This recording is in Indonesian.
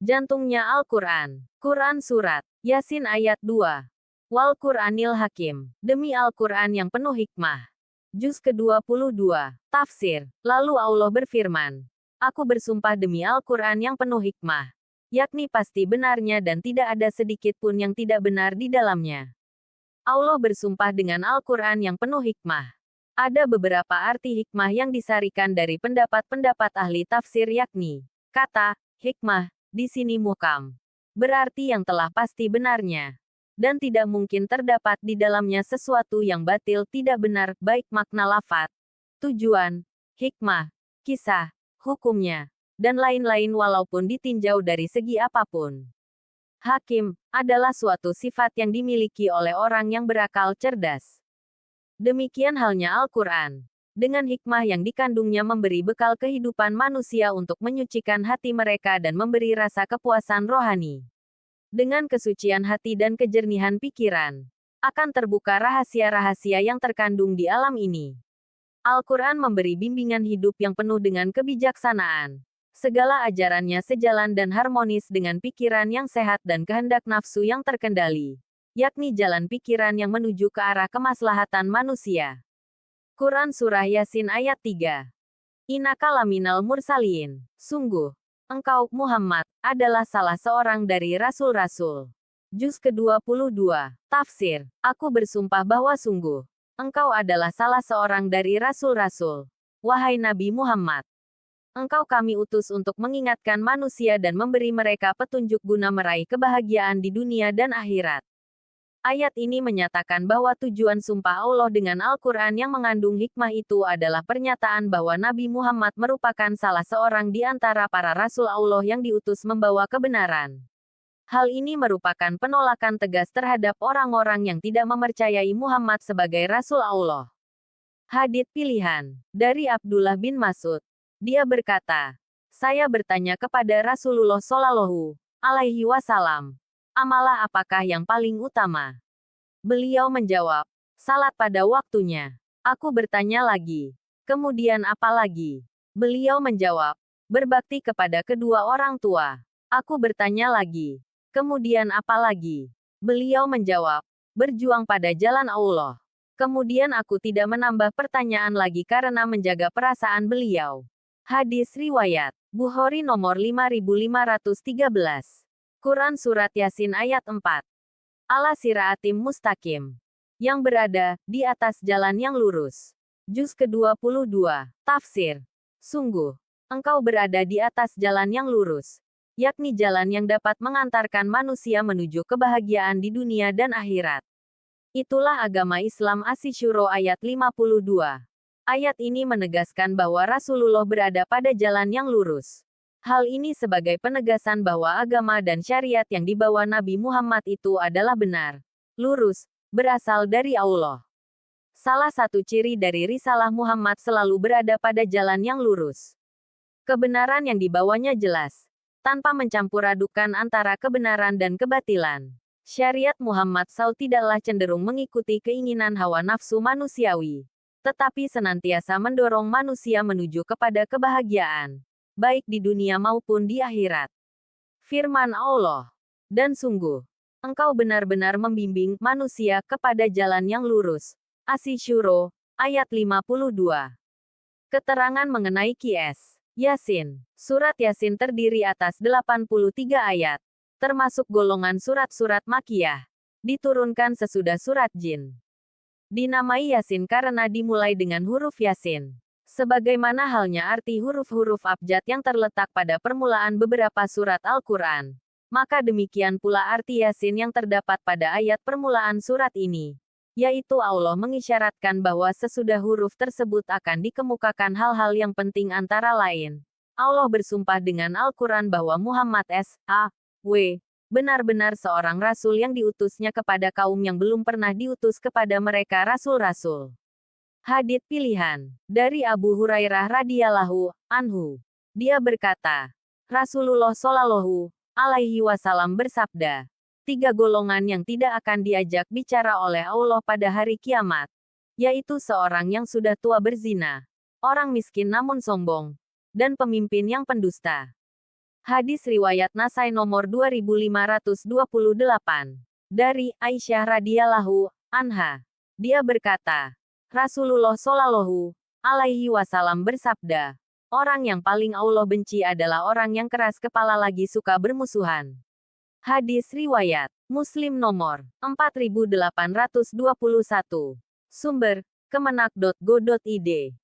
Jantungnya Al-Quran. Quran Surat Yasin ayat 2. Wal Quranil Hakim. Demi Al-Quran yang penuh hikmah. Juz ke-22. Tafsir. Lalu Allah berfirman, Aku bersumpah demi Al-Quran yang penuh hikmah. Yakni pasti benarnya dan tidak ada sedikit pun yang tidak benar di dalamnya. Allah bersumpah dengan Al-Quran yang penuh hikmah. Ada beberapa arti hikmah yang disarikan dari pendapat-pendapat ahli tafsir yakni, kata, hikmah, di sini muhkam. Berarti yang telah pasti benarnya. Dan tidak mungkin terdapat di dalamnya sesuatu yang batil tidak benar, baik makna lafaz, tujuan, hikmah, kisah, hukumnya, dan lain-lain walaupun ditinjau dari segi apapun. Hakim adalah suatu sifat yang dimiliki oleh orang yang berakal cerdas. Demikian halnya Al-Quran. Dengan hikmah yang dikandungnya memberi bekal kehidupan manusia untuk menyucikan hati mereka dan memberi rasa kepuasan rohani. Dengan kesucian hati dan kejernihan pikiran, akan terbuka rahasia-rahasia yang terkandung di alam ini. Al-Quran memberi bimbingan hidup yang penuh dengan kebijaksanaan. Segala ajarannya sejalan dan harmonis dengan pikiran yang sehat dan kehendak nafsu yang terkendali, yakni jalan pikiran yang menuju ke arah kemaslahatan manusia. Quran Surah Yasin ayat 3. Innaka laminal mursalin. Sungguh, engkau, Muhammad, adalah salah seorang dari rasul-rasul. Juz ke-22. Tafsir. Aku bersumpah bahwa sungguh, engkau adalah salah seorang dari rasul-rasul. Wahai Nabi Muhammad, engkau kami utus untuk mengingatkan manusia dan memberi mereka petunjuk guna meraih kebahagiaan di dunia dan akhirat. Ayat ini menyatakan bahwa tujuan sumpah Allah dengan Al-Quran yang mengandung hikmah itu adalah pernyataan bahwa Nabi Muhammad merupakan salah seorang di antara para rasul Allah yang diutus membawa kebenaran. Hal ini merupakan penolakan tegas terhadap orang-orang yang tidak mempercayai Muhammad sebagai rasul Allah. Hadits pilihan dari Abdullah bin Mas'ud. Dia berkata, saya bertanya kepada Rasulullah Shallallahu alaihi wasallam, amalah apakah yang paling utama? Beliau menjawab, salat pada waktunya. Aku bertanya lagi, kemudian apa lagi? Beliau menjawab, berbakti kepada kedua orang tua. Aku bertanya lagi, kemudian apa lagi? Beliau menjawab, berjuang pada jalan Allah. Kemudian aku tidak menambah pertanyaan lagi karena menjaga perasaan beliau. Hadis riwayat Bukhari nomor 5513. Quran Surat Yasin ayat 4. Ala siraatim mustaqim. Yang berada di atas jalan yang lurus. Juz ke-22. Tafsir. Sungguh, engkau berada di atas jalan yang lurus, yakni jalan yang dapat mengantarkan manusia menuju kebahagiaan di dunia dan akhirat. Itulah agama Islam Asy-Syura ayat 52. Ayat ini menegaskan bahwa Rasulullah berada pada jalan yang lurus. Hal ini sebagai penegasan bahwa agama dan syariat yang dibawa Nabi Muhammad itu adalah benar, lurus, berasal dari Allah. Salah satu ciri dari risalah Muhammad selalu berada pada jalan yang lurus. Kebenaran yang dibawanya jelas, tanpa mencampur adukan antara kebenaran dan kebatilan. Syariat Muhammad SAW tidaklah cenderung mengikuti keinginan hawa nafsu manusiawi, tetapi senantiasa mendorong manusia menuju kepada kebahagiaan, baik di dunia maupun di akhirat. Firman Allah, dan sungguh, engkau benar-benar membimbing manusia kepada jalan yang lurus. Asy-Syura, ayat 52. Keterangan mengenai Qiyas. Yasin. Surat Yasin terdiri atas 83 ayat, termasuk golongan surat-surat Makkiyah, diturunkan sesudah surat Jin. Dinamai Yasin karena dimulai dengan huruf Yasin. Sebagaimana halnya arti huruf-huruf abjad yang terletak pada permulaan beberapa surat Al-Quran, maka demikian pula arti Yasin yang terdapat pada ayat permulaan surat ini, yaitu Allah mengisyaratkan bahwa sesudah huruf tersebut akan dikemukakan hal-hal yang penting antara lain. Allah bersumpah dengan Al-Quran bahwa Muhammad S.A.W. benar-benar seorang rasul yang diutusnya kepada kaum yang belum pernah diutus kepada mereka rasul-rasul. Hadits pilihan dari Abu Hurairah radhiyallahu anhu. Dia berkata, Rasulullah Shallallahu alaihi wasallam bersabda, 3 golongan yang tidak akan diajak bicara oleh Allah pada hari kiamat, yaitu seorang yang sudah tua berzina, orang miskin namun sombong, dan pemimpin yang pendusta. Hadis riwayat Nasai nomor 2528. Dari Aisyah radhiyallahu anha. Dia berkata, Rasulullah shallallahu alaihi wasallam bersabda, orang yang paling Allah benci adalah orang yang keras kepala lagi suka bermusuhan. Hadis riwayat Muslim nomor 4821. Sumber Kemenak.go.id